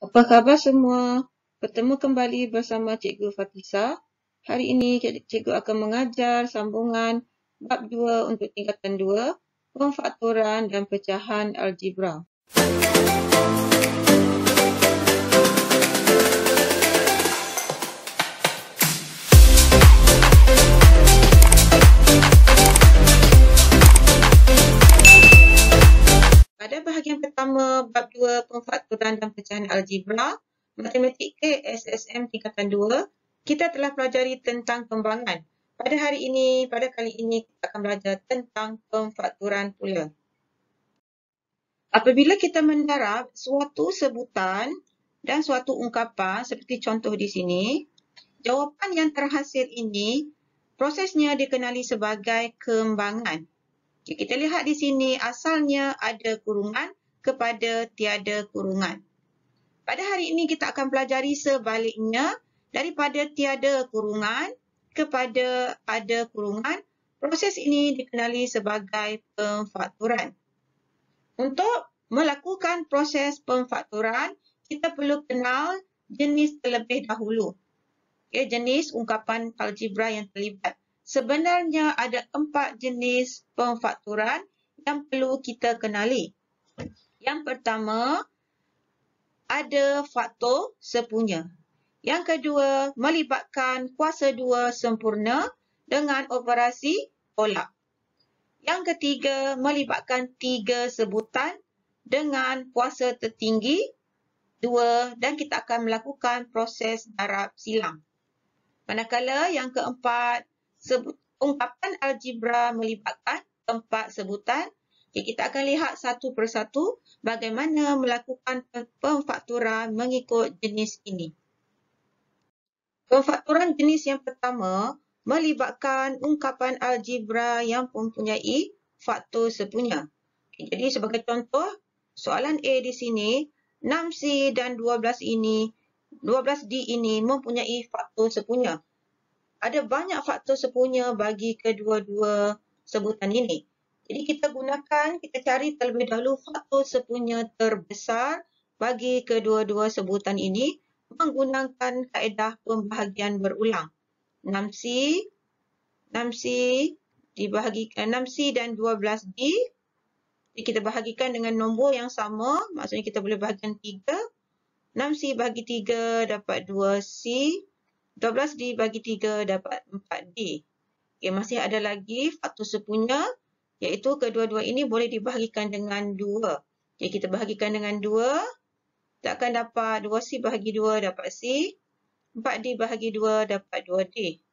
Apa khabar semua? Bertemu kembali bersama Cikgu Fatisa. Hari ini Cikgu akan mengajar sambungan bab 2 untuk tingkatan 2, pemfaktoran dan pecahan algebra. Pada bahagian pertama, bab 2, pemfaktoran dan pecahan algebra, Matematik KSSM tingkatan 2, kita telah pelajari tentang kembangan. Pada kali ini kita akan belajar tentang pemfaktoran pula. Apabila kita mendarab suatu sebutan dan suatu ungkapan seperti contoh di sini, jawapan yang terhasil ini prosesnya dikenali sebagai kembangan. Kita lihat di sini asalnya ada kurungan kepada tiada kurungan. Pada hari ini kita akan pelajari sebaliknya, daripada tiada kurungan kepada ada kurungan. Proses ini dikenali sebagai pemfaktoran. Untuk melakukan proses pemfaktoran, kita perlu kenal jenis terlebih dahulu. Jenis ungkapan algebra yang terlibat. Sebenarnya ada 4 jenis pemfaktoran yang perlu kita kenali. Yang pertama, ada faktor sepunya. Yang kedua, melibatkan kuasa 2 sempurna dengan operasi tolak. Yang ketiga, melibatkan 3 sebutan dengan kuasa tertinggi 2 dan kita akan melakukan proses darab silang. Manakala yang keempat, ungkapan algebra melibatkan 4 sebutan. Kita akan lihat satu persatu bagaimana melakukan pemfaktoran mengikut jenis ini. Pemfaktoran jenis yang pertama melibatkan ungkapan algebra yang mempunyai faktor sepunya. Jadi sebagai contoh, soalan A di sini, 6C dan 12D ini mempunyai faktor sepunya. Ada banyak faktor sepunya bagi kedua-dua sebutan ini. Jadi kita cari terlebih dahulu faktor sepunya terbesar bagi kedua-dua sebutan ini menggunakan kaedah pembahagian berulang. 6C dan 12D. Jadi kita bahagikan dengan nombor yang sama, maksudnya kita boleh bahagikan 3. 6C bagi 3 dapat 2C. 12D bagi 3 dapat 4D. Masih ada lagi faktor sepunya, iaitu kedua-dua ini boleh dibahagikan dengan 2. Jadi kita bahagikan dengan 2, kita akan dapat 2C bahagi 2 dapat C. 4D bahagi 2 dapat 2D.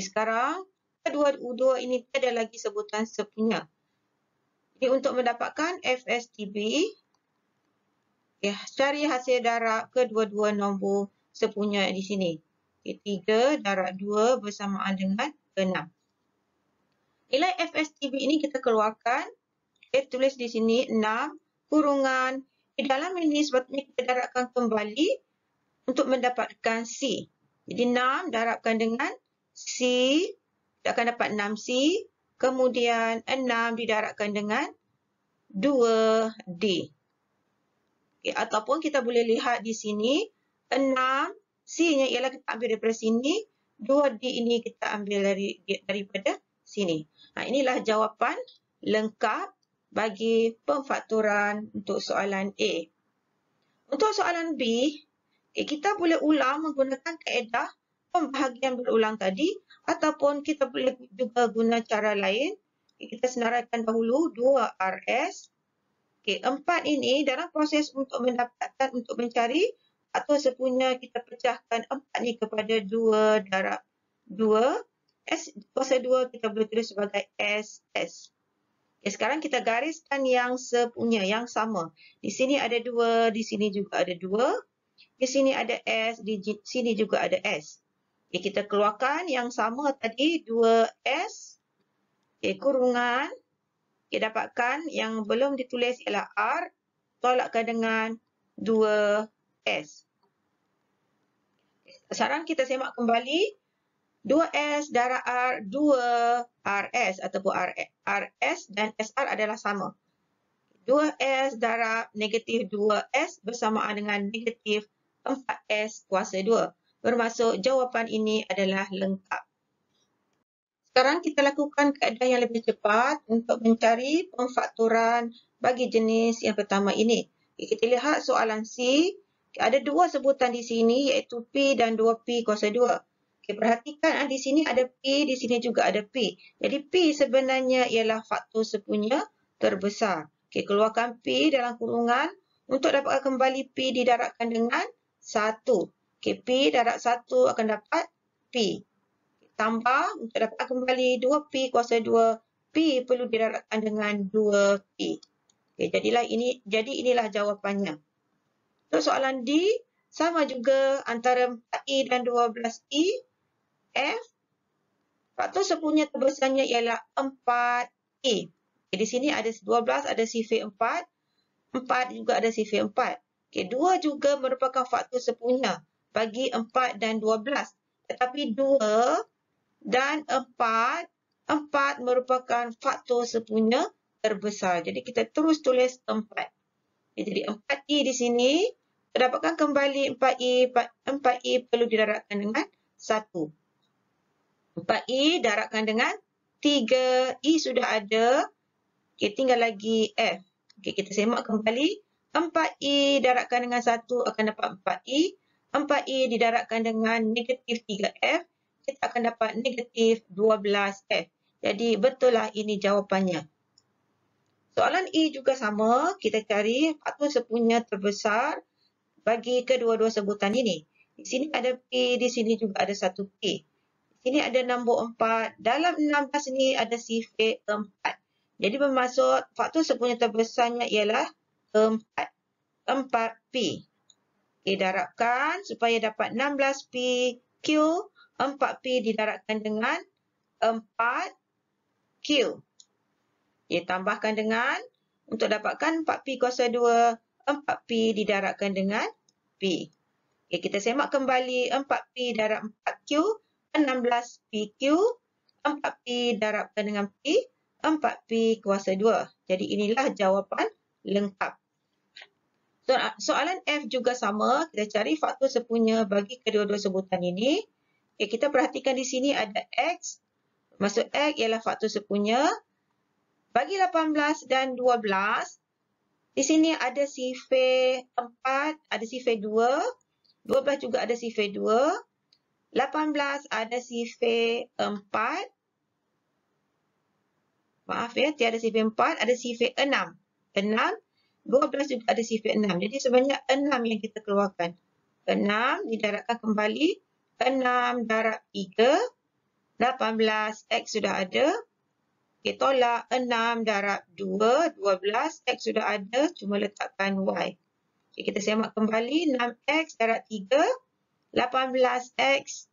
Sekarang, kedua-dua ini ada lagi sebutan sepunya. Jadi untuk mendapatkan FSTB, cari hasil darab kedua-dua nombor sepunya di sini. 3 darab 2 bersamaan dengan 6. Nilai FSTB ini kita keluarkan. Tulis di sini 6 kurungan. Di dalam ini sepatutnya kita darabkan kembali untuk mendapatkan C. Jadi 6 darabkan dengan C, kita akan dapat 6C. Kemudian 6 didarabkan dengan 2D. Ataupun kita boleh lihat di sini 6 C-nya ialah kita ambil daripada sini, 2D ini kita ambil daripada sini. Inilah jawapan lengkap bagi pemfaktoran untuk soalan A. Untuk soalan B, kita boleh ulang menggunakan kaedah pembahagian berulang tadi ataupun kita boleh juga guna cara lain. Kita senaraikan dahulu 2RS. 4 ini dalam proses untuk mencari faktor sepunya, kita pecahkan 4 ni kepada 2 darab 2. S kuasa 2 kita boleh tulis sebagai SS. Sekarang kita gariskan yang sepunya, yang sama. Di sini ada 2, di sini juga ada 2. Di sini ada S, di sini juga ada S. Kita keluarkan yang sama tadi, 2S. Kurungan. Kita dapatkan yang belum ditulis ialah R. Tolakkan dengan 2S. Sekarang kita semak kembali. 2S darab R, 2RS ataupun RS dan SR adalah sama. 2S darab negatif 2S bersamaan dengan negatif 4S kuasa 2. Bermaksud jawapan ini adalah lengkap. Sekarang kita lakukan kaedah yang lebih cepat untuk mencari pemfaktoran bagi jenis yang pertama ini. Kita lihat soalan C. Ada dua sebutan di sini iaitu P dan 2P kuasa 2. Perhatikan di sini ada P, di sini juga ada P. Jadi P sebenarnya ialah faktor sepunya terbesar. Keluarkan P dalam kurungan untuk dapatkan kembali P didarabkan dengan 1. P darab 1 akan dapat P. Tambah untuk dapat kembali 2P kuasa 2, P perlu didarabkan dengan 2P. Jadi inilah jawapannya. Untuk soalan D, sama juga antara 4E dan 12E, F, faktor sepunya terbesarnya ialah 4E. Di sini ada 12, ada sifar 4, 4 juga ada sifar 4. 2 juga merupakan faktor sepunya bagi 4 dan 12. Tetapi 2 dan 4 merupakan faktor sepunya terbesar. Jadi kita terus tulis 4. Jadi 4E di sini, dapatkan kembali 4E perlu didarabkan dengan 1. 4E darabkan dengan 3. E sudah ada. Tinggal lagi F. Kita semak kembali. 4E darabkan dengan 1 akan dapat 4E. 4E didarabkan dengan negatif 3F. Kita akan dapat negatif 12F. Jadi betullah ini jawapannya. Soalan E juga sama. Kita cari faktor sepunya terbesar bagi kedua-dua sebutan ini. Di sini ada P, di sini juga ada 1P. Di sini ada nombor 4. Dalam 16 ini ada sifar 4. Jadi bermaksud faktor sepunya terbesarnya ialah 4. 4P. Darabkan supaya dapat 16P Q. 4P didarabkan dengan 4Q. Tambahkan dengan, untuk dapatkan 4P kuasa 2, 4P didarabkan dengan P. Kita semak kembali 4P darab 4Q, 16PQ, 4P darabkan dengan P, 4P kuasa 2. Jadi inilah jawapan lengkap. Soalan F juga sama. Kita cari faktor sepunya bagi kedua-dua sebutan ini. Kita perhatikan di sini ada X. Maksud X ialah faktor sepunya. Bagi 18 dan 12, di sini ada sifar 4, ada sifar 2. 12 juga ada sifar 2. 18 ada sifar 4. Maaf ya, tiada sifar 4, ada sifar 6. 12 juga ada sifar 6. Jadi sebanyak 6 yang kita keluarkan. 6 didarabkan kembali. 6 darab 3. 18, X sudah ada. Tolak 6 darab 2. 12, X sudah ada. Cuma letakkan Y. Kita semak kembali. 6X darab 3. 18X.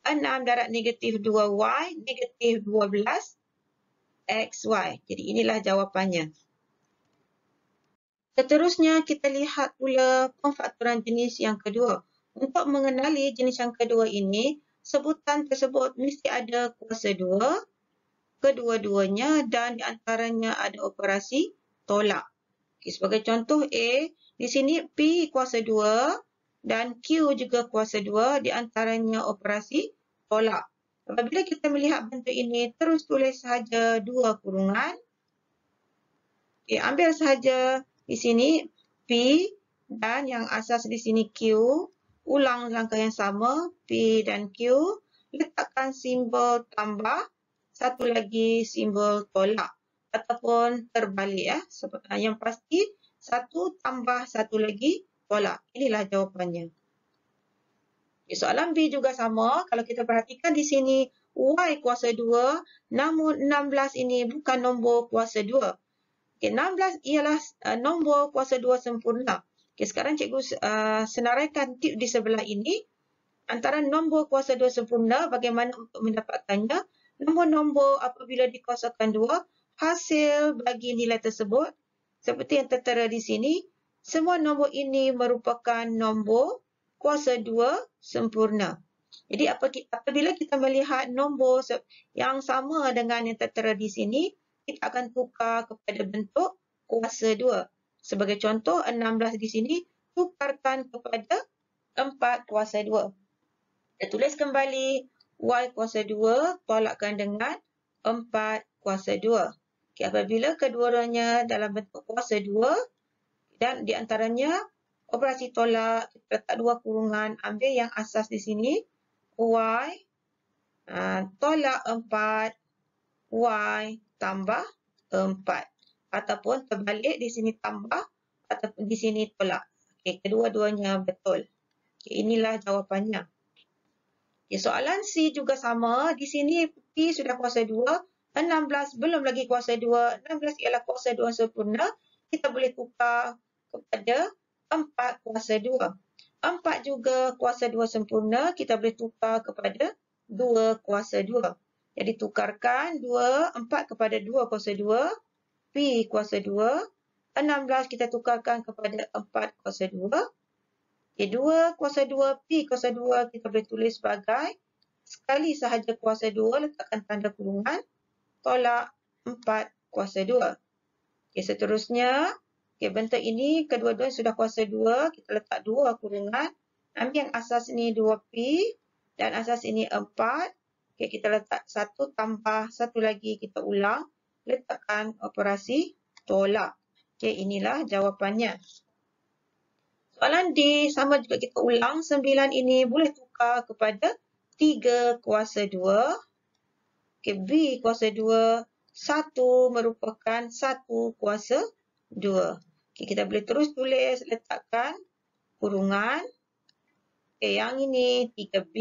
6 darab negatif 2Y. Negatif 12. XY. Jadi inilah jawapannya. Seterusnya kita lihat pula pemfaktoran jenis yang kedua. Untuk mengenali jenis yang kedua ini, sebutan tersebut mesti ada kuasa 2, kedua-duanya dan di antaranya ada operasi tolak. Sebagai contoh A, di sini P kuasa 2 dan Q juga kuasa 2, di antaranya operasi tolak. Apabila kita melihat bentuk ini, terus tulis sahaja dua kurungan. Ambil sahaja di sini P dan yang asas di sini Q. Ulang langkah yang sama, P dan Q. Letakkan simbol tambah, satu lagi simbol tolak. Ataupun terbalik ya. Yang pasti, satu tambah satu lagi tolak. Inilah jawapannya. Soalan B juga sama. Kalau kita perhatikan di sini, Y kuasa 2, namun 16 ini bukan nombor kuasa 2. 16 ialah nombor kuasa 2 sempurna. Sekarang cikgu senaraikan tip di sebelah ini. Antara nombor kuasa 2 sempurna, bagaimana untuk mendapatkannya. Nombor-nombor apabila dikuasakan 2, hasil bagi nilai tersebut. Seperti yang tertera di sini, semua nombor ini merupakan nombor kuasa 2 sempurna. Jadi apabila kita melihat nombor yang sama dengan yang tertera di sini, kita akan tukar kepada bentuk kuasa 2. Sebagai contoh, 16 di sini tukarkan kepada 4 kuasa 2. Kita tulis kembali Y kuasa 2 tolakkan dengan 4 kuasa 2. Okay, apabila kedua-duanya dalam bentuk kuasa 2 dan di antaranya operasi tolak, kita letak 2 kurungan, ambil yang asas di sini, Y tolak 4, Y tambah 4. Ataupun terbalik, di sini tambah, ataupun di sini tolak. Okay, kedua-duanya betul. Okay, inilah jawapannya. Okay, soalan C juga sama. Di sini P sudah kuasa 2, 16 belum lagi kuasa 2. 16 ialah kuasa 2 sempurna. Kita boleh tukar kepada 4 kuasa 2. 4 juga kuasa 2 sempurna. Kita boleh tukar kepada 2 kuasa 2. Jadi tukarkan 4 kepada 2 kuasa 2. P kuasa 2. 16 kita tukarkan kepada 4 kuasa 2. Okay, 2 kuasa 2, P kuasa 2 kita boleh tulis sebagai sekali sahaja kuasa 2, letakkan tanda kurungan, tolak 4 kuasa 2. Okay, seterusnya, okay, bentuk ini kedua-duanya sudah kuasa 2, kita letak 2 kurungan, ambil yang asas ini 2P dan asas ini 4. Okay, kita letak 1 tambah 1 lagi, kita ulang, letakkan operasi tolak. Okay, inilah jawapannya. Soalan D sama juga kita ulang. 9 ini boleh tukar kepada 3 kuasa 2. Okay, B kuasa 2. 1 merupakan 1 kuasa 2. Okay, kita boleh terus tulis, letakkan kurungan. Okay, yang ini 3B.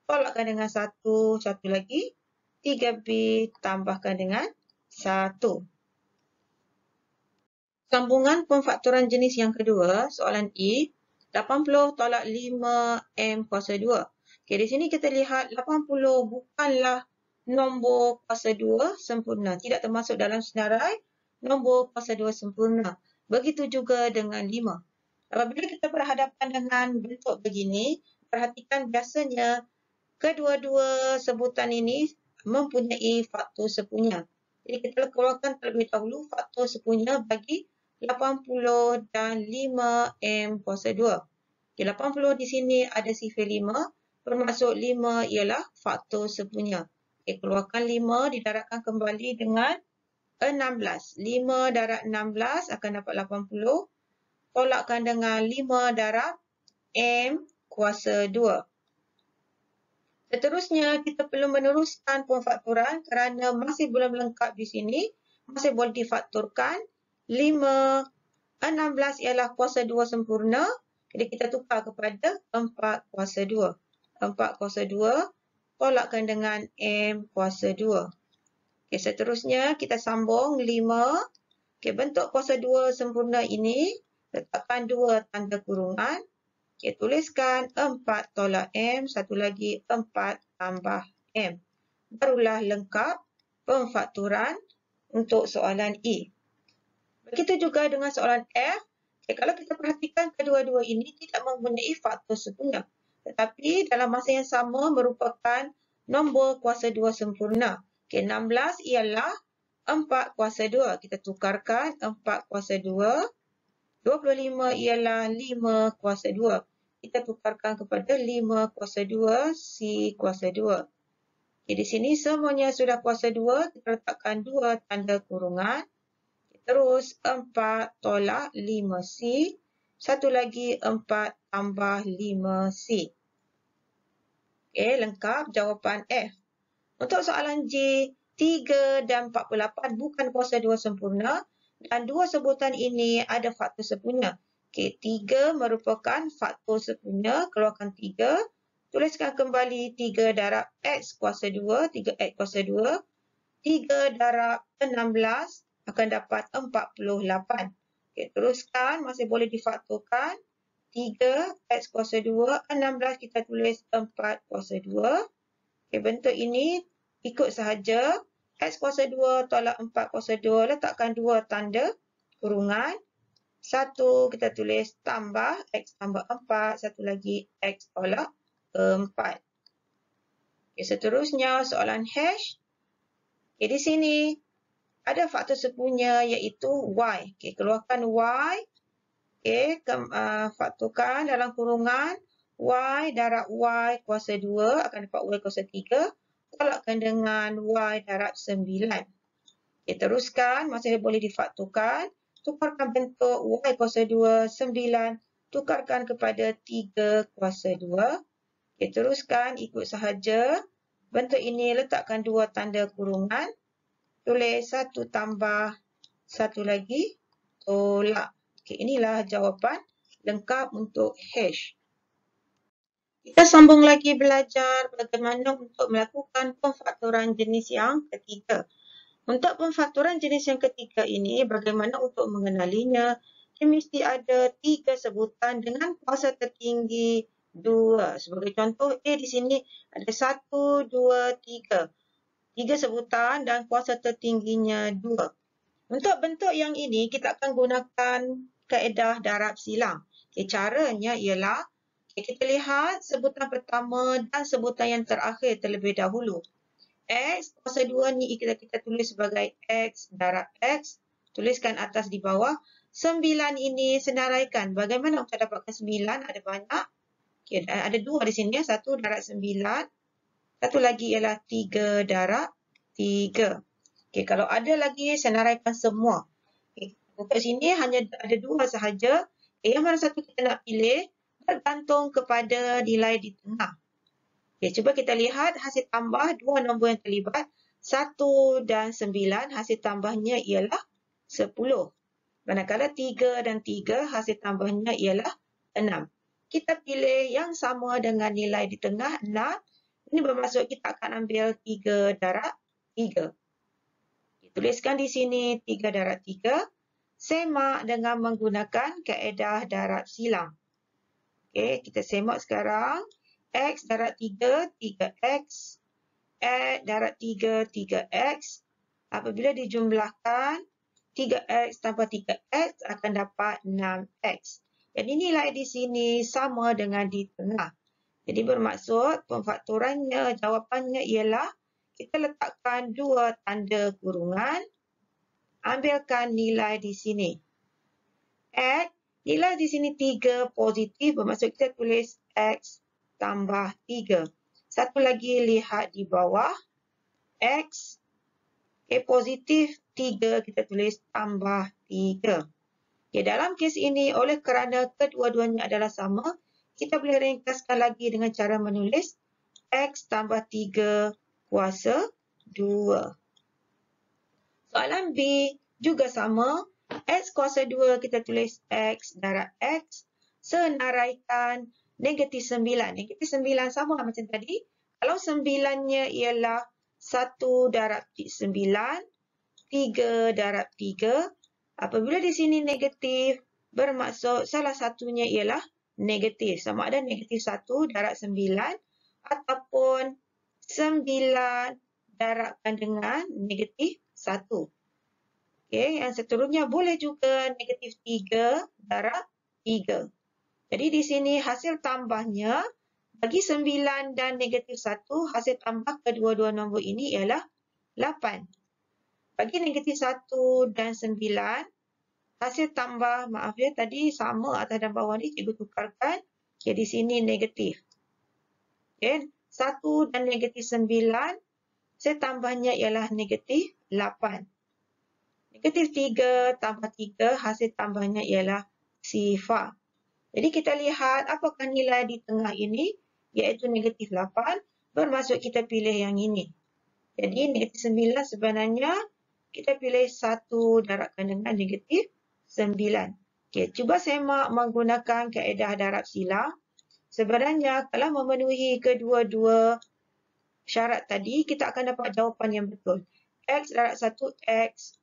Tolakkan dengan 1. 1 lagi. 3B tambahkan dengan 1. Sambungan pemfaktoran jenis yang kedua, soalan E, 80 tolak 5M kuasa 2. Okay, di sini kita lihat 80 bukanlah nombor kuasa 2 sempurna. Tidak termasuk dalam senarai nombor kuasa 2 sempurna. Begitu juga dengan 5. Apabila kita berhadapan dengan bentuk begini, perhatikan biasanya kedua-dua sebutan ini mempunyai faktor sepunya. Jadi kita keluarkan terlebih dahulu faktor sepunya bagi 80 dan 5M kuasa 2. Okay, 80 di sini ada sifar 5, bermaksud 5 ialah faktor sepunya. Okay, keluarkan 5, didarabkan kembali dengan 16. 5 darab 16 akan dapat 80. Tolakkan dengan 5 darab M kuasa 2. Seterusnya, kita perlu meneruskan pemfaktoran kerana masih belum lengkap di sini. Masih boleh difaktorkan. 5, 16 ialah kuasa 2 sempurna. Jadi kita tukar kepada 4 kuasa 2. 4 kuasa 2, tolakkan dengan M kuasa 2. Okay, seterusnya kita sambung 5. Okay, bentuk kuasa 2 sempurna ini, letakkan 2 tanda kurungan. Okay, tuliskan 4 tolak M, satu lagi 4 tambah M. Barulah lengkap pemfaktoran untuk soalan E. Begitu juga dengan soalan F. Okay, kalau kita perhatikan kedua-dua ini tidak mempunyai faktor sepunya. Tetapi dalam masa yang sama merupakan nombor kuasa 2 sempurna. Okay, 16 ialah 4 kuasa 2. Kita tukarkan 4 kuasa 2. 25 ialah 5 kuasa 2. Kita tukarkan kepada 5 kuasa 2, C kuasa 2. Okay, di sini semuanya sudah kuasa 2. Kita letakkan 2 tanda kurungan. Terus 4 tolak 5C. Satu lagi 4 tambah 5C. Okay, lengkap jawapan F. Untuk soalan J, 3 dan 48 bukan kuasa 2 sempurna. Dan dua sebutan ini ada faktor sepunya. Okay, 3 merupakan faktor sepunya. Keluarkan 3. Tuliskan kembali 3 darab X kuasa 2. 3X kuasa 2. 3 darab 16 akan dapat 48. Okay, teruskan. Masih boleh difaktorkan. 3 X kuasa 2. 16 kita tulis 4 kuasa 2. Okay, bentuk ini ikut sahaja. X kuasa 2 tolak 4 kuasa 2. Letakkan 2 tanda kurungan. 1 kita tulis tambah X tambah 4. Satu lagi X tolak 4. Okay, seterusnya soalan hash. Okay, di sini ada faktor sepunya iaitu Y. Okey, keluarkan Y. Okey, faktorkan dalam kurungan Y darab Y kuasa 2 akan dapat Y kuasa 3. Tolakkan dengan Y darab 9. Okey, teruskan, masih boleh difaktorkan. Tukarkan bentuk Y kuasa 2, 9. Tukarkan kepada 3 kuasa 2. Okey, teruskan ikut sahaja. Bentuk ini letakkan 2 tanda kurungan. Tulis 1 tambah 1 lagi. Tolak. Okey, inilah jawapan lengkap untuk H. Kita sambung lagi belajar bagaimana untuk melakukan pemfaktoran jenis yang ketiga. Untuk pemfaktoran jenis yang ketiga ini, bagaimana untuk mengenalinya? Dia mesti ada 3 sebutan dengan kuasa tertinggi 2. Sebagai contoh, A di sini ada 1, 2, 3. 3 sebutan dan kuasa tertingginya 2. Untuk bentuk yang ini, kita akan gunakan kaedah darab silang. Okay, caranya ialah, kita lihat sebutan pertama dan sebutan yang terakhir terlebih dahulu. X kuasa 2 ni kita tulis sebagai X darab X. Tuliskan atas di bawah. 9 ini senaraikan. Bagaimana untuk dapatkan 9? Ada banyak. Okay, ada 2 di sini. 1 darab 9. Satu lagi ialah 3 darab 3. Okay, kalau ada lagi, senaraikan semua. Okay, untuk sini hanya ada 2 sahaja. Okay, yang mana satu kita nak pilih bergantung kepada nilai di tengah. Okay, cuba kita lihat hasil tambah 2 nombor yang terlibat. 1 dan 9, hasil tambahnya ialah 10. Manakala 3 dan 3, hasil tambahnya ialah 6. Kita pilih yang sama dengan nilai di tengah, 6. Ini bermaksud kita akan ambil 3 darab 3. Tuliskan di sini 3 darab 3. Semak dengan menggunakan kaedah darab silang. Okay, kita semak sekarang. X darab 3, 3X. X darab 3, 3X. Apabila dijumlahkan, 3X tambah 3X akan dapat 6X. Jadi nilai di sini sama dengan di tengah. Jadi bermaksud pemfaktorannya, jawapannya ialah kita letakkan 2 tanda kurungan. Ambilkan nilai di sini. X, nilai di sini 3 positif, bermaksud kita tulis X tambah 3. Satu lagi lihat di bawah. X, positif 3, kita tulis tambah 3. Okay, dalam kes ini, oleh kerana kedua-duanya adalah sama, kita boleh ringkaskan lagi dengan cara menulis X tambah 3 kuasa 2. Soalan B juga sama. X kuasa 2 kita tulis X darab X. Senaraikan negatif 9. Negatif 9 sama macam tadi. Kalau 9-nya ialah 1 darab 9, 3 darab 3. Apabila di sini negatif, bermaksud salah satunya ialah negatif. Sama ada negatif 1 darab 9 ataupun 9 darabkan dengan negatif 1. Okay, yang seterusnya boleh juga negatif 3 darab 3. Jadi di sini hasil tambahnya bagi 9 dan negatif 1, hasil tambah kedua-dua nombor ini ialah 8. Bagi negatif 1 dan 9, hasil tambah, maaf ya, tadi sama atas dan bawah ni, cikgu tukarkan. Okay, di sini negatif. Okay, 1 dan negatif 9, hasil tambahnya ialah negatif 8. Negatif 3 tambah 3, hasil tambahnya ialah sifar. Jadi kita lihat apakah nilai di tengah ini, iaitu negatif 8, bermaksud kita pilih yang ini. Jadi negatif 9 sebenarnya kita pilih 1 darabkan dengan negatif 9. Okay, cuba semak menggunakan kaedah darab silang. Sebenarnya kalau memenuhi kedua-dua syarat tadi, kita akan dapat jawapan yang betul. X darab 1, X.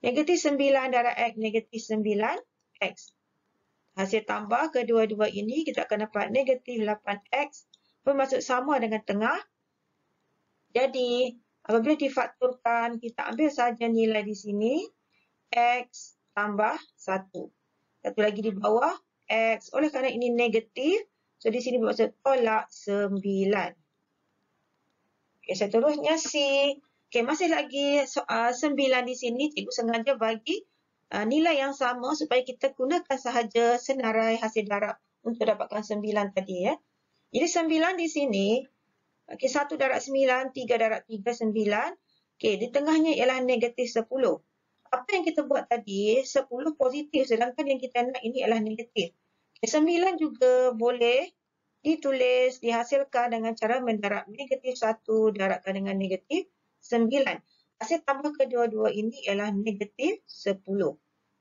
Negatif 9 darab X, negatif 9X. Hasil tambah kedua-dua ini, kita akan dapat negatif 8X. Bermaksud sama dengan tengah. Jadi, apabila difaktorkan, kita ambil saja nilai di sini. X tambah 1. Satu lagi di bawah, X. Oleh kerana ini negatif, so di sini bermaksud tolak 9. Okay, seterusnya C. Okey, masih lagi 9 di sini. Cikgu sengaja bagi nilai yang sama supaya kita gunakan sahaja senarai hasil darab untuk dapatkan 9 tadi ya. Jadi 9 di sini, okey 1 darab 9, 3 darab 3, 9. Okey, di tengahnya ialah negatif 10. Apa yang kita buat tadi, 10 positif sedangkan yang kita nak ini ialah negatif. Okay, 9 juga boleh ditulis, dihasilkan dengan cara mendarab negatif 1 darabkan dengan negatif 9. Hasil tambah kedua-dua ini ialah negatif 10.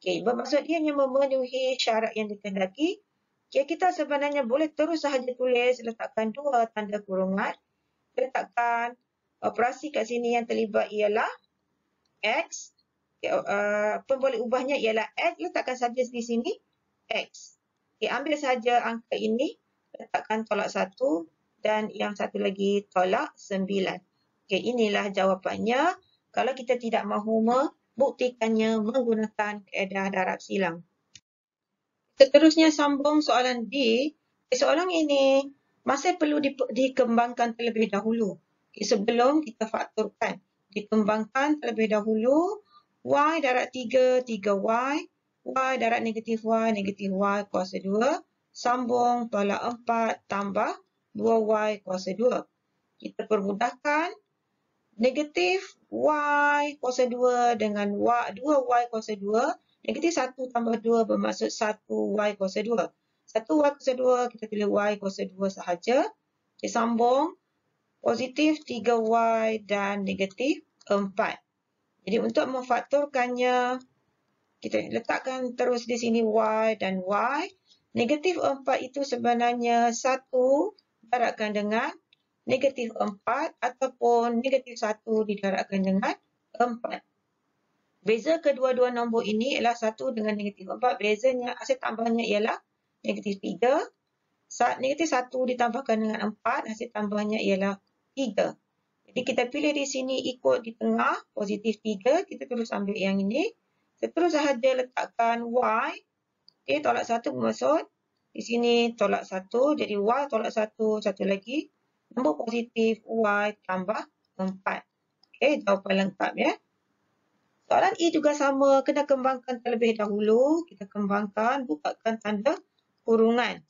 Okay, bermaksud dia hanya memenuhi syarat yang dikehendaki. Okay, kita sebenarnya boleh terus sahaja tulis, letakkan 2 tanda kurungan, letakkan operasi kat sini yang terlibat ialah X. Okay, pemboleh ubahnya ialah X, letakkan saja di sini X. Okay, ambil saja angka ini, letakkan tolak 1 dan yang satu lagi tolak 9. Okay, inilah jawapannya kalau kita tidak mahu membuktikannya menggunakan kaedah darab silang. Seterusnya sambung soalan D. Soalan ini masih perlu dikembangkan terlebih dahulu. Okay, sebelum kita faktorkan, dikembangkan terlebih dahulu. Y darab 3, 3Y. Y darab negatif Y kuasa 2. Sambung tolak 4 tambah 2Y kuasa 2. Kita permudahkan. Negatif Y kuasa 2 dengan 2Y kuasa 2. Negatif 1 tambah 2 bermaksud 1Y kuasa 2. 1Y kuasa 2, kita pilih Y kuasa 2 sahaja. Kita sambung. Positif 3Y dan negatif 4. Jadi untuk memfaktorkannya, kita letakkan terus di sini Y dan Y. Negatif 4 itu sebenarnya 1 darabkan dengan negatif 4 ataupun negatif 1 didarabkan dengan 4. Beza kedua-dua nombor ini ialah 1 dengan negatif 4. Bezanya, hasil tambahnya ialah negatif 3. Negatif 1 ditambahkan dengan 4, hasil tambahnya ialah 3. Jadi kita pilih di sini ikut di tengah, positif 3. Kita terus ambil yang ini. Terus sahaja letakkan Y. Okay, tolak 1 bermaksud di sini tolak 1. Jadi Y tolak 1, satu lagi. Nombor positif Y tambah 4. Okay, jawapan lengkap ya. Soalan E juga sama, kena kembangkan terlebih dahulu. Kita kembangkan, bukakan tanda kurungan.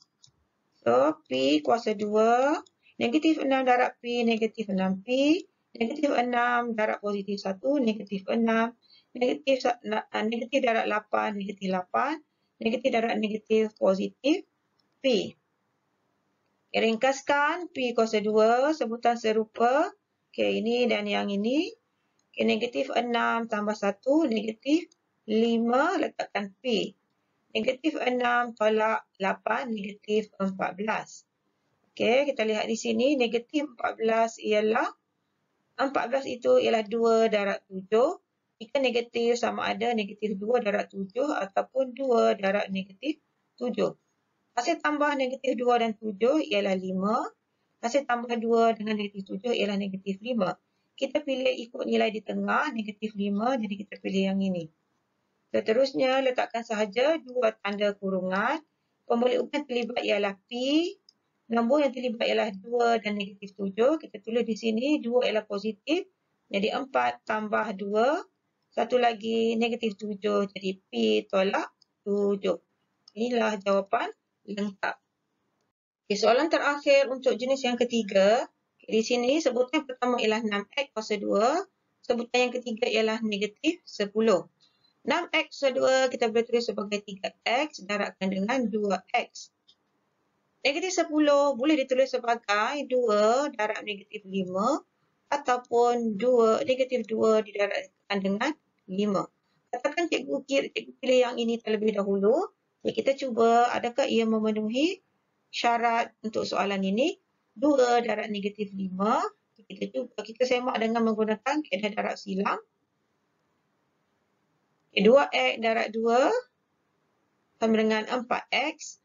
So, P kuasa 2. Negatif 6 darab P, negatif 6P. Negatif 6 darab positif 1, negatif 6. Negatif darab 8, negatif 8. Negatif darab negatif positif P. Ringkaskan P kuasa 2, sebutan serupa. Okay, ini dan yang ini. Okay, negatif 6 tambah 1, negatif 5, letakkan P. Negatif 6 tolak 8, negatif 14. Okey, kita lihat di sini negatif 14 ialah 14 itu ialah 2 darab 7. Jika negatif sama ada negatif 2 darab 7 ataupun 2 darab negatif 7. Hasil tambah negatif 2 dan 7 ialah 5. Hasil tambah 2 dengan negatif 7 ialah negatif 5. Kita pilih ikut nilai di tengah, negatif 5, jadi kita pilih yang ini. Seterusnya, letakkan sahaja 2 tanda kurungan. Pemboleh ubah terlibat ialah P. Nombor yang terlibat ialah 2 dan negatif 7. Kita tulis di sini 2 ialah positif. Jadi 4 tambah 2. Satu lagi negatif 7. Jadi P tolak 7. Inilah jawapan lengkap. Okay, soalan terakhir untuk jenis yang ketiga. Di sini sebutan pertama ialah 6X kuasa 2. Sebutan yang ketiga ialah negatif 10. 6X kuasa 2 kita boleh tulis sebagai 3X darabkan dengan 2X. Negatif 10 boleh ditulis sebagai 2 darab negatif 5 ataupun negatif 2 didarabkan dengan 5. Katakan cikgu pilih yang ini terlebih dahulu. Jadi kita cuba adakah ia memenuhi syarat untuk soalan ini. 2 darab negatif 5. Kita semak dengan menggunakan kaedah darab silang. 2X darab 2 sama dengan 4X.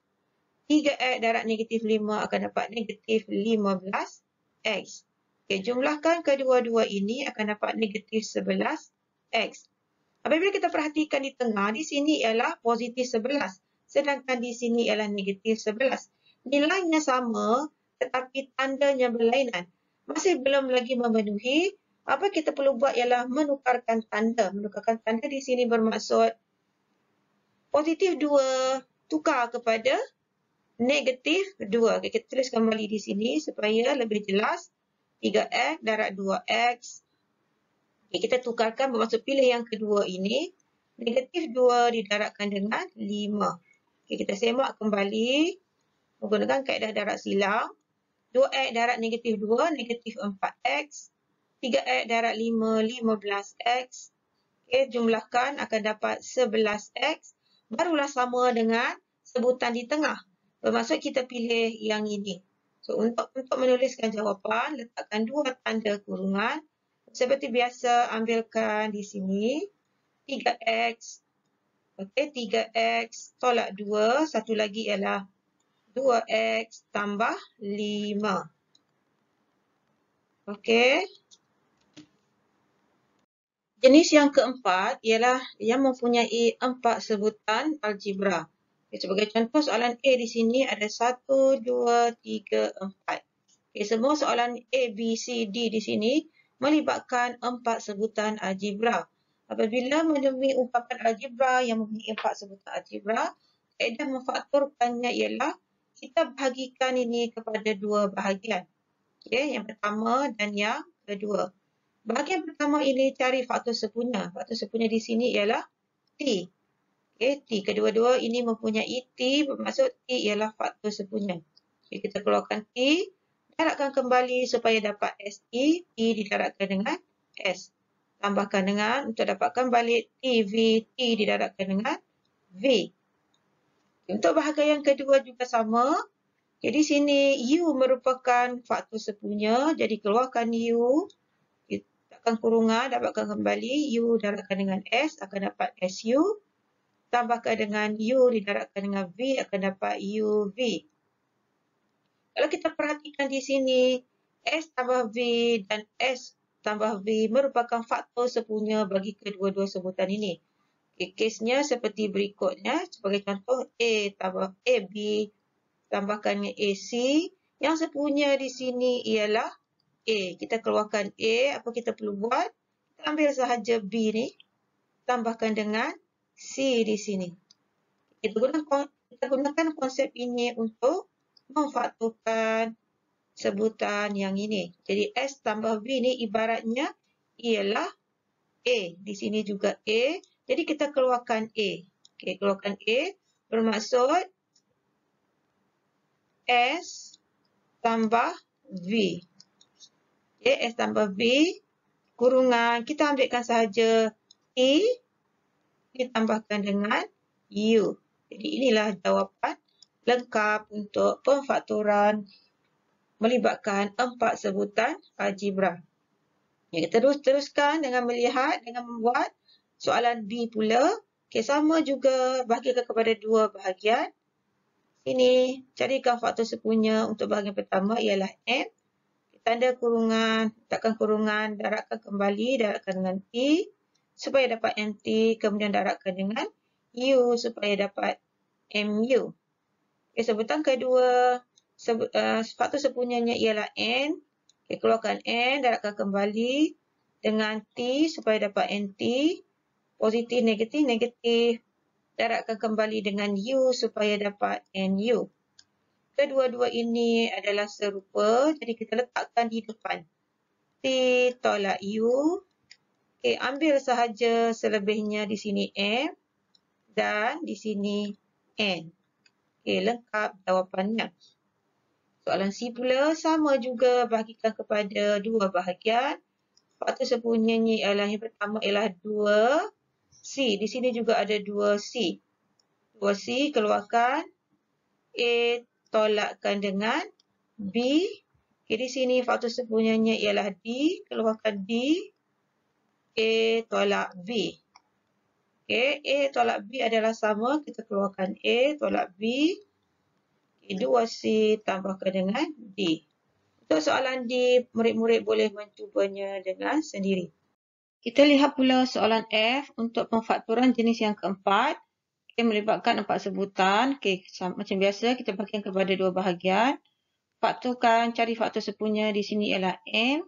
3X darab negatif 5 akan dapat negatif 15X. Okay, jumlahkan kedua-dua ini akan dapat negatif 11X. Apabila kita perhatikan di tengah, di sini ialah positif 11. Sedangkan di sini ialah negatif 11. Nilainya sama tetapi tandanya berlainan. Masih belum lagi memenuhi Apa kita perlu buat ialah menukarkan tanda. Menukarkan tanda di sini bermaksud positif 2 tukar kepada negatif 2. Okay, kita tulis kembali di sini supaya lebih jelas. 3X darab 2X. Okay, kita tukarkan bermaksud pilih yang kedua ini. Negatif 2 didarabkan dengan 5. Okay, kita semak kembali menggunakan kaedah darab silang. 2X darab negatif 2, negatif 4X. 3X darab 5, 15X. Okay, jumlahkan akan dapat 11X. Barulah sama dengan sebutan di tengah. Bermaksud kita pilih yang ini. So, untuk menuliskan jawapan, letakkan 2 tanda kurungan. Seperti biasa, ambilkan di sini 3X. Okey, 3X tolak 2. Satu lagi ialah 2X tambah 5. Okey. Jenis yang keempat ialah yang mempunyai 4 sebutan algebra. Sebagai contoh, soalan A di sini ada 1, 2, 3, 4. Semua soalan A, B, C, D di sini melibatkan 4 sebutan algebra. Apabila menemui ungkapan algebra yang mempunyai 4 sebutan algebra, kaedah memfaktorkannya ialah kita bahagikan ini kepada 2 bahagian. Yang pertama dan yang kedua. Bahagian pertama ini cari faktor sepunya. Faktor sepunya di sini ialah T. T. Kedua-dua ini mempunyai T, bermaksud T ialah faktor sepunya. Kita keluarkan T, darabkan kembali supaya dapat ST. T didarabkan dengan S. Tambahkan dengan, untuk dapatkan balik TV, T didarabkan dengan V. Untuk bahagian yang kedua juga sama. Jadi sini U merupakan faktor sepunya. Jadi keluarkan U. Letakkan kurungan, dapatkan kembali. U darabkan dengan S akan dapat SU. Tambahkan dengan U didarabkan dengan V akan dapat UV. Kalau kita perhatikan di sini, S tambah V dan S tambah V merupakan faktor sepunya bagi kedua-dua sebutan ini. Kesnya seperti berikutnya. Sebagai contoh, A tambah AB tambahkan dengan AC. Yang sepunya di sini ialah A. Kita keluarkan A. Apa kita perlu buat? Kita ambil sahaja B ni. Tambahkan dengan C di sini. Kita gunakan konsep ini untuk memfaktorkan sebutan yang ini. Jadi S tambah V ni ibaratnya ialah A. Di sini juga A. Jadi kita keluarkan A. Okay, keluarkan A bermaksud S tambah V. Okay, S tambah V kurungan. Kita ambilkan sahaja T ditambahkan dengan U. Jadi inilah jawapan lengkap untuk pemfaktoran melibatkan 4 sebutan algebra. Kita teruskan dengan melihat, dengan membuat soalan B pula. Okay, sama juga bahagikan kepada 2 bahagian. Ini carikan faktor sepunya untuk bahagian pertama ialah M. Tanda kurungan, letakkan kurungan, darabkan kembali, darabkan dengan T supaya dapat MT, kemudian darabkan dengan U supaya dapat MU. Okay, sebutan kedua, faktor sepunyanya ialah N. Okay, keluarkan N, darabkan kembali dengan T supaya dapat NT. Positif, negatif, negatif. Darabkan kembali dengan U supaya dapat NU. Kedua-dua ini adalah serupa, jadi kita letakkan di depan. T tolak U. Okay, ambil sahaja selebihnya di sini M dan di sini N. Okay, lengkap jawapannya. Soalan C pula sama juga bahagikan kepada 2 bahagian. Faktor sepunyanya ialah yang pertama ialah 2C. Di sini juga ada 2C. 2C keluarkan. A tolakkan dengan B. Okay, di sini faktor sepunyanya ialah D. Keluarkan D. A tolak B. Okay, A tolak B adalah sama. Kita keluarkan A tolak B. Okay, 2C tambahkan dengan D. Untuk soalan D, murid-murid boleh mencubanya dengan sendiri. Kita lihat pula soalan F untuk pemfaktoran jenis yang keempat. Okay, melibatkan 4 sebutan. Okay, macam biasa, kita bahagikan kepada 2 bahagian. Faktorkan, cari faktor sepunya di sini ialah M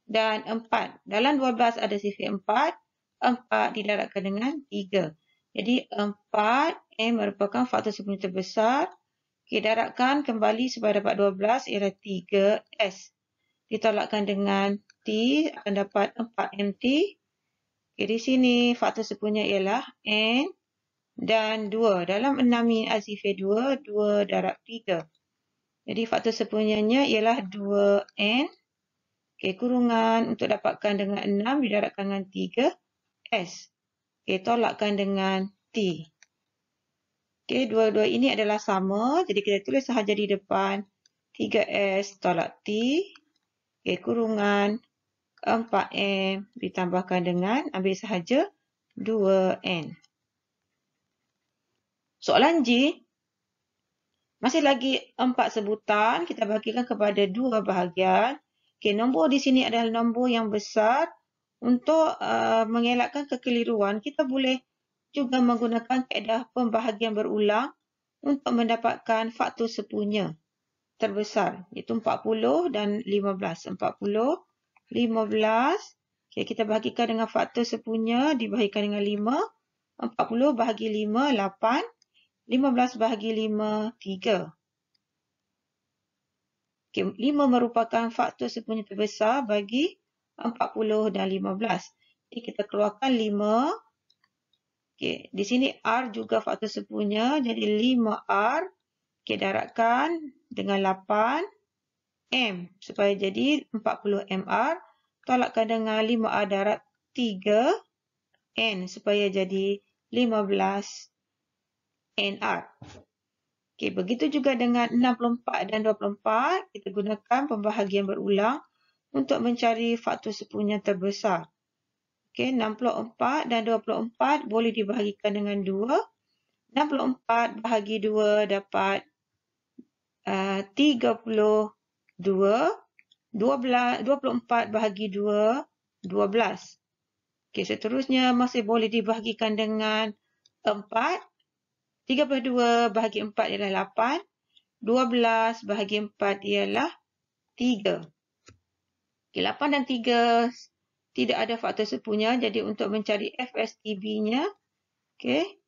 dan 4. Dalam 12 ada sifar 4. 4 didarabkan dengan 3. Jadi 4M merupakan faktor sempurna terbesar. Darabkan kembali supaya dapat 12 ialah 3S. Ditolakkan dengan T akan dapat 4MT. Di sini faktor sempurna ialah N dan 2. Dalam 6 ini ada sifar 2. 2 darab 3. Jadi faktor sempurnanya ialah 2N. Kurungan untuk dapatkan dengan 6 didarabkan dengan 3S. Tolakkan dengan T. Dua-dua ini adalah sama. Jadi kita tulis sahaja di depan 3S tolak T. Kurungan 4M ditambahkan dengan ambil sahaja 2N. Soalan J. Masih lagi 4 sebutan. Kita bahagikan kepada 2 bahagian. Nombor di sini adalah nombor yang besar. Untuk mengelakkan kekeliruan, kita boleh juga menggunakan kaedah pembahagian berulang untuk mendapatkan faktor sepunya terbesar, iaitu 40 dan 15. 40, 15. Kita bahagikan dengan faktor sepunya dibahagikan dengan 5. 40 bahagi 5, 8. 15 bahagi 5, 3. 5 merupakan faktor sepunya terbesar bagi 40 dan 15. Jadi kita keluarkan 5. Di sini R juga faktor sepunya. Jadi 5R. Darabkan dengan 8M. Supaya jadi 40MR. Tolakkan dengan 5R darab 3N. Supaya jadi 15NR. Begitu juga dengan 64 dan 24. Kita gunakan pembahagian berulang untuk mencari faktor sepunya terbesar. 64 dan 24 boleh dibahagikan dengan 2. 64 bahagi 2 dapat 32. 24 bahagi 2, 12. Seterusnya masih boleh dibahagikan dengan 4. 32 bahagi 4 ialah 8. 12 bahagi 4 ialah 3. 8 dan 3 tidak ada faktor sepunya. Jadi untuk mencari FSTB-nya,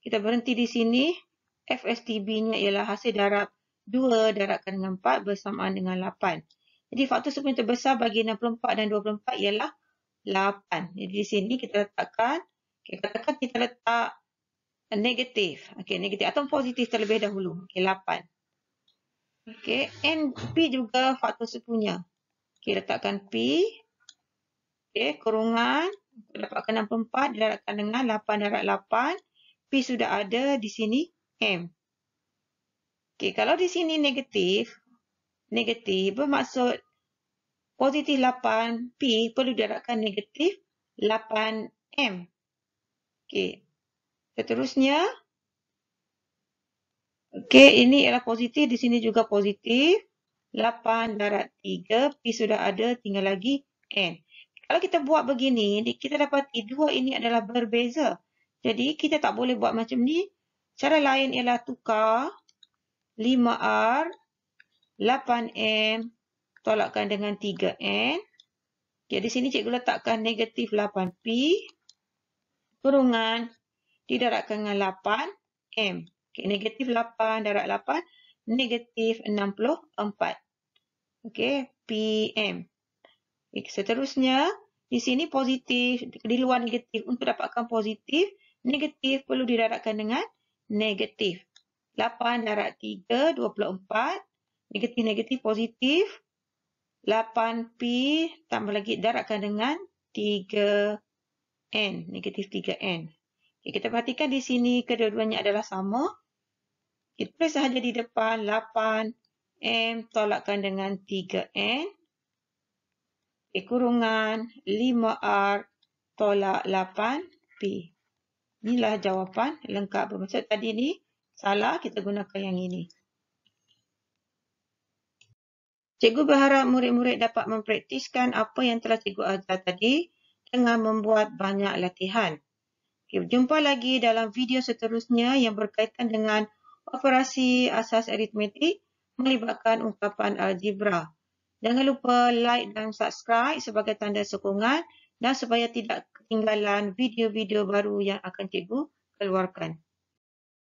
kita berhenti di sini. FSTB-nya ialah hasil darab 2 darabkan dengan 4 bersamaan dengan 8. Jadi faktor sepunya terbesar bagi 64 dan 24 ialah 8. Jadi di sini kita letakkan, katakan kita letak negatif. Negatif atau positif terlebih dahulu. 8. NP juga faktor sepunya. Letakkan P. Kurungan. Dapatkan 64 didarabkan dengan 8 darab 8. P sudah ada di sini M. Kalau di sini negatif bermaksud positif 8, P perlu didarabkan negatif 8M. Seterusnya, ini ialah positif, di sini juga positif. 8 darab 3, P sudah ada, tinggal lagi N. Kalau kita buat begini, kita dapati dua ini adalah berbeza. Jadi, kita tak boleh buat macam ni. Cara lain ialah tukar 5R, 8M, tolakkan dengan 3N. Di sini cikgu letakkan negatif 8P, kurungan, didarabkan dengan 8M. Negatif 8 darab 8, negatif 64. PM. Seterusnya, di sini positif, di luar negatif. Untuk dapatkan positif, negatif perlu didarabkan dengan negatif. 8 darab 3, 24. Negatif-negatif positif. 8P tambah lagi darabkan dengan 3N. Negatif 3N. Kita perhatikan di sini kedua-duanya adalah sama. Kita tulis sahaja di depan 8M tolakkan dengan 3N. Kurungan 5R tolak 8P. Inilah jawapan lengkap. Bermaksud tadi ni salah, kita gunakan yang ini. Cikgu berharap murid-murid dapat mempraktiskan apa yang telah cikgu ajar tadi dengan membuat banyak latihan. Jumpa lagi dalam video seterusnya yang berkaitan dengan operasi asas aritmetik melibatkan ungkapan algebra. Jangan lupa like dan subscribe sebagai tanda sokongan dan supaya tidak ketinggalan video-video baru yang akan cikgu keluarkan.